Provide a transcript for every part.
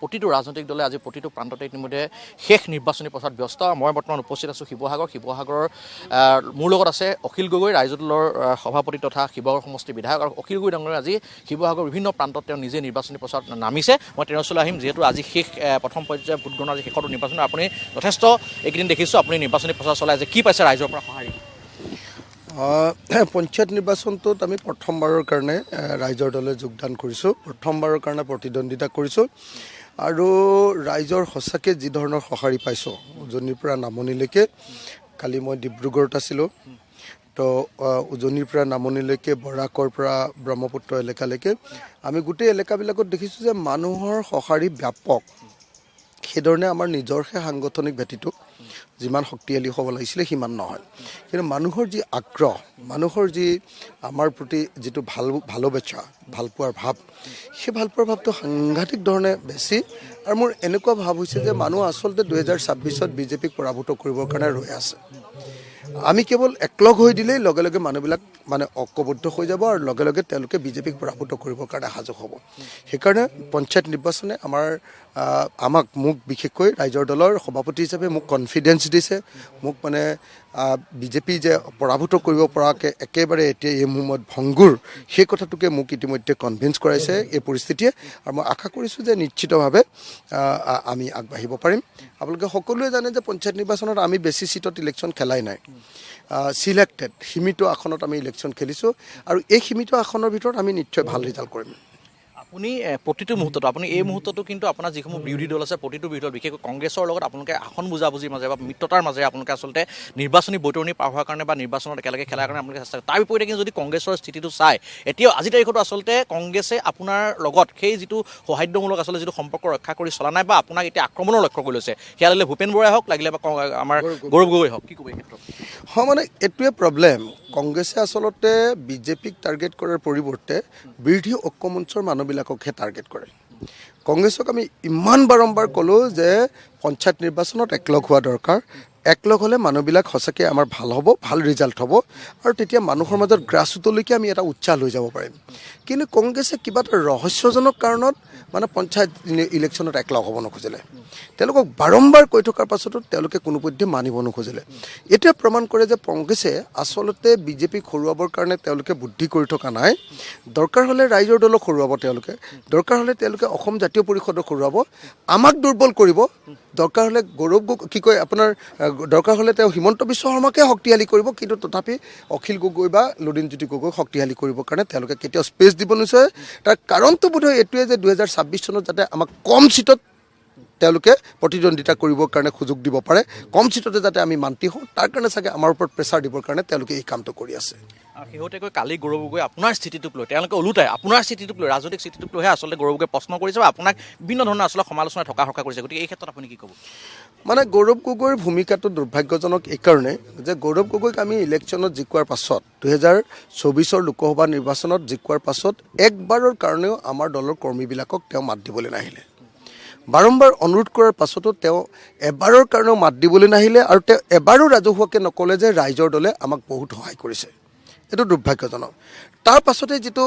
প্ৰতিটো ৰাজনৈতিক দলে আজি প্ৰতিটো প্ৰান্ততে ইতিমধ্যে শেষ নিৰ্বাচনী প্ৰচাৰত ব্যস্ত। মই বৰ্তমান উপস্থিত আছোঁ শিৱসাগৰৰ মোৰ লগত আছে অখিল গগৈ, ৰাইজৰ দলৰ সভাপতি তথা শিৱসাগৰ সমষ্টিৰ বিধায়ক। আৰু অখিল গগৈ ডাঙৰীয়া আজি শিৱসাগৰৰ বিভিন্ন প্ৰান্তত তেওঁ নিজে নিৰ্বাচনী প্ৰচাৰত নামিছে। মই তেওঁৰ ওচৰলৈ আহিম, যিহেতু আজি শেষ প্ৰথম পৰ্যায়ৰ ভোটগণনা আজি শেষৰটো নিৰ্বাচন। আপুনি যথেষ্ট এইকেইদিন দেখিছোঁ আপুনি নিৰ্বাচনী প্ৰচাৰ চলাই আছে, কি পাইছে ৰাইজৰ পৰা সঁহাৰি? পঞ্চায়ত নিৰ্বাচনটোত আমি প্ৰথমবাৰৰ কাৰণে ৰাইজৰ দলে যোগদান কৰিছোঁ, প্ৰথমবাৰৰ কাৰণে প্ৰতিদ্বন্দ্বিতা কৰিছোঁ আৰু ৰাইজৰ সঁচাকৈ যি ধৰণৰ সঁহাৰি পাইছোঁ উজনিৰ পৰা নামনিলৈকে। কালি মই ডিব্ৰুগড়ত আছিলোঁ, তো উজনিৰ পৰা নামনিলৈকে বৰাকৰ পৰা ব্ৰহ্মপুত্ৰ এলেকালৈকে আমি গোটেই এলেকাবিলাকত দেখিছোঁ যে মানুহৰ সঁহাৰি ব্যাপক। সেইধৰণে আমাৰ নিজৰহে সাংগঠনিক ভেটিটো যিমান শক্তিশালী হ'ব লাগিছিলে সিমান নহয়, কিন্তু মানুহৰ যি আগ্ৰহ, মানুহৰ যি আমাৰ প্ৰতি যিটো ভালোবাসা, ভালপোৱাৰ ভাৱ, সেই ভালপোৱাৰ ভাৱটো সাংঘাতিক ধৰণে বেছি। আৰু মোৰ এনেকুৱা ভাৱ হৈছে যে মানুহ আচলতে 2026-ত বিজেপিক পৰাভূত কৰিবৰ কাৰণে ৰৈ আছে। আমি কেৱল একলগ হৈ দিলেই লগে লগে মানুহবিলাক মানে ঐক্যবদ্ধ হৈ যাব আৰু লগে লগে তেওঁলোকে বিজেপিক পৰাভূত কৰিবৰ কাৰণে সাজু হ'ব। সেইকাৰণে পঞ্চায়ত নিৰ্বাচনে মোক বিশেষকৈ ৰাইজৰ দলৰ সভাপতি হিচাপে মোক কনফিডেঞ্চ দিছে, মোক মানে বিজেপি যে পৰাভূত কৰিব পৰাকৈ একেবাৰে এতিয়া এই মুহূৰ্তত ভংগুৰ, সেই কথাটোকে মোক ইতিমধ্যে কনভিন্স কৰাইছে এই পৰিস্থিতিয়ে। আৰু মই আশা কৰিছোঁ যে নিশ্চিতভাৱে আমি আগবাঢ়িব পাৰিম। আপোনালোকে সকলোৱে জানে যে পঞ্চায়ত নিৰ্বাচনত আমি বেছি চিটত ইলেকশ্যন খেলাই নাই, চিলেক্টেড সীমিত আসনত আমি ইলেকশ্যন খেলিছোঁ আৰু এই সীমিত আসনৰ ভিতৰত আমি নিশ্চয় ভাল ৰিজাল্ট কৰিম। আপুনি প্ৰতিটো মুহূৰ্তত, আপুনি এই মুহূৰ্ততো কিন্তু আপোনাৰ যিসমূহ বিৰোধী দল আছে প্ৰতিটো বিৰোধী দল, বিশেষকৈ কংগ্ৰেছৰ লগত আপোনালোকে আসন বুজাবুজিৰ মাজেৰে বা মিত্ৰতাৰ মাজেৰে আপোনালোকে আচলতে নিৰ্বাচনী বৈতৰণি পাৰ হোৱাৰ কাৰণে বা নিৰ্বাচনত একেলগে খেলাৰ কাৰণে আপোনালোকে চেষ্টা কৰে। তাৰ বিপৰীতে কিন্তু যদি কংগ্ৰেছৰ স্থিতিটো চায়, এতিয়াও আজিৰ তাৰিখতো আচলতে কংগ্ৰেছে আপোনাৰ লগত সেই যিটো সৌহাৰ্দ্যমূলক আচলতে যিটো সম্পৰ্ক ৰক্ষা কৰি চলা নাই বা আপোনাক এতিয়া আক্ৰমণৰ লক্ষ্য কৰি লৈছে, সেয়া লাগিলে ভূপেন বৰাই হওক, লাগিলে বা আমাৰ গৌৰৱ গগৈ হওক, কি ক'ব এই ক্ষেত্ৰত? হয়, মানে এইটোৱে প্ৰব্লেম। কংগ্ৰেছে আচলতে বিজেপিক টাৰ্গেট কৰাৰ পৰিৱৰ্তে বিৰোধী ঐক্যমঞ্চৰ মানুহবিলাককহে টাৰ্গেট কৰে। কংগ্ৰেছক আমি ইমান বাৰম্বাৰ ক'লোঁ যে পঞ্চায়ত নিৰ্বাচনত একলগ হোৱা দৰকাৰ, একলগ হ'লে মানুহবিলাক সঁচাকৈ আমাৰ ভাল হ'ব, ভাল ৰিজাল্ট হ'ব আৰু তেতিয়া মানুহৰ মাজত গ্ৰাছৰুটলৈকে আমি এটা উৎসাহ লৈ যাব পাৰিম। কিন্তু কংগ্ৰেছে কিবা এটা ৰহস্যজনক কাৰণত মানে পঞ্চায়ত ইলেকশ্যনত একলগ হ'ব নোখোজিলে। তেওঁলোকক বাৰম্বাৰ কৈ থকাৰ পাছতো তেওঁলোকে কোনোপধ্যে মানিব নোখোজিলে। এতিয়া প্ৰমাণ কৰে যে কংগ্ৰেছে আচলতে বিজেপিক হৰুৱাবৰ কাৰণে তেওঁলোকে বুদ্ধি কৰি থকা নাই। দৰকাৰ হ'লে ৰাইজৰ দলক হৰুৱাব, দৰকাৰ হ'লে তেওঁলোকে অসম জাতীয় পৰিষদক হৰুৱাব, আমাক দুৰ্বল কৰিব, দৰকাৰ হ'লে দৰকাৰ হ'লে তেওঁ হিমন্ত বিশ্ব শৰ্মাকে শক্তিশালী কৰিব, কিন্তু তথাপি অখিল গগৈ বা লুৰিণজ্যোতি গগৈক শক্তিশালী কৰিবৰ কাৰণে তেওঁলোকে কেতিয়াও স্পেচ দিব নিশ্চয়। তাৰ কাৰণটো বোধহয় এইটোৱে যে 2026 চনত যাতে আমাক কম চিটত তেওঁলোকে প্ৰতিদ্বন্দ্বিতা কৰিবৰ কাৰণে সুযোগ দিব পাৰে, কম চিটতে যাতে আমি মান্তি হওঁ, তাৰ কাৰণে চাগে আমাৰ ওপৰত প্ৰেছাৰ দিবৰ কাৰণে তেওঁলোকে এই কামটো কৰি আছে। আৰু শেহতীয়াকৈ কালি গৌৰৱ গগৈ আপোনাৰ স্থিতিটোক লৈ, তেওঁলোকে ওলোটাই আপোনাৰ স্থিতিটোক লৈ, ৰাজনৈতিক স্থিতিটোক লৈহে আচলতে গৌৰৱ গগৈয়ে প্ৰশ্ন কৰিছে বা আপোনাক বিভিন্ন ধৰণৰ আচলতে সমালোচনাই থকা কৰিছে। গতিকে এই ক্ষেত্ৰত আপুনি কি ক'ব? মানে গৌৰৱ গগৈৰ ভূমিকাটো দুৰ্ভাগ্যজনক এইকাৰণে যে গৌৰৱ গগৈক আমি ইলেকশ্যনত জিকোৱাৰ পাছত 2024 লোকসভা নিৰ্বাচনত জিকোৱাৰ পাছত একবাৰৰ কাৰণেও আমাৰ দলৰ কৰ্মীবিলাকক তেওঁ মাত দিবলৈ নাহিলে। বাৰম্বাৰ অনুৰোধ কৰাৰ পাছতো তেওঁ এবাৰৰ কাৰণেও মাত দিবলৈ নাহিলে আৰু তেওঁ এবাৰো ৰাজহুৱাকৈ নক'লে যে ৰাইজৰ দলে আমাক বহুত সহায় কৰিছে। এইটো দুৰ্ভাগ্যজনক। তাৰ পাছতে যিটো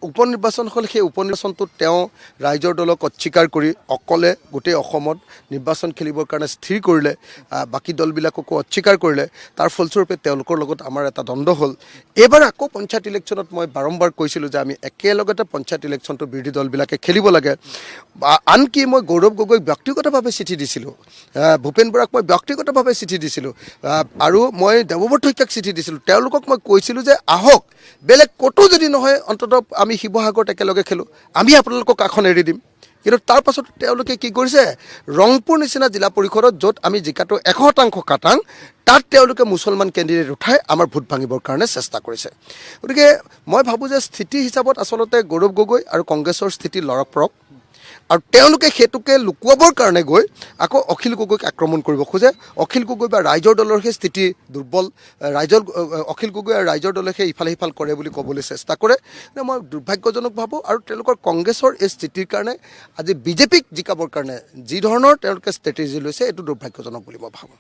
উপ নিৰ্বাচন হ'ল, সেই উপ নিৰ্বাচনটোত তেওঁ ৰাইজৰ দলক অস্বীকাৰ কৰি অকলে গোটেই অসমত নিৰ্বাচন খেলিবৰ কাৰণে স্থিৰ কৰিলে, বাকী দলবিলাককো অস্বীকাৰ কৰিলে। তাৰ ফলস্বৰূপে তেওঁলোকৰ লগত আমাৰ এটা দ্বন্দ্ব হ'ল। এইবাৰ আকৌ পঞ্চায়ত ইলেকশ্যনত মই বাৰম্বাৰ কৈছিলোঁ যে আমি একেলগতে পঞ্চায়ত ইলেকশ্যনটো বিৰোধী দলবিলাকে খেলিব লাগে। আনকি মই গৌৰৱ গগৈক ব্যক্তিগতভাৱে চিঠি দিছিলোঁ, ভূপেন বৰাক মই ব্যক্তিগতভাৱে চিঠি দিছিলোঁ আৰু মই দেৱব্ৰত শইকীয়াক চিঠি দিছিলোঁ। তেওঁলোকক মই কৈছিলোঁ যে আহক, বেলেগ ক'তো যদি নহয় অন্ততঃ আমি শিৱসাগৰত একেলগে খেলোঁ, আমি আপোনালোকক কাষখন এৰি দিম। কিন্তু তাৰ পাছত তেওঁলোকে কি কৰিছে, ৰংপুৰ নিচিনা জিলা পৰিষদত য'ত আমি জিকাটো 100% কাটাং, তাত তেওঁলোকে মুছলমান কেণ্ডিডেট উঠাই আমাৰ ভোট ভাঙিবৰ কাৰণে চেষ্টা কৰিছে। গতিকে মই ভাবোঁ যে স্থিতি হিচাপত আচলতে গৌৰৱ গগৈ আৰু কংগ্ৰেছৰ স্থিতি লৰক পৰক, আৰু তেওঁলোকে সেইটোকে লুকুৱাবৰ কাৰণে গৈ আকৌ অখিল গগৈক আক্ৰমণ কৰিব খোজে। অখিল গগৈ বা ৰাইজৰ দলৰ সেই স্থিতি দুৰ্বল, অখিল গগৈ আৰু ৰাইজৰ দলে সেই ইফালে সিফাল কৰে বুলি ক'বলৈ চেষ্টা কৰে। মই দুৰ্ভাগ্যজনক ভাবোঁ আৰু তেওঁলোকৰ কংগ্ৰেছৰ এই স্থিতিৰ কাৰণে আজি বিজেপিক জিকাবৰ কাৰণে যি ধৰণৰ তেওঁলোকে ষ্ট্ৰেটেজি লৈছে, এইটো দুৰ্ভাগ্যজনক বুলি মই ভাবোঁ।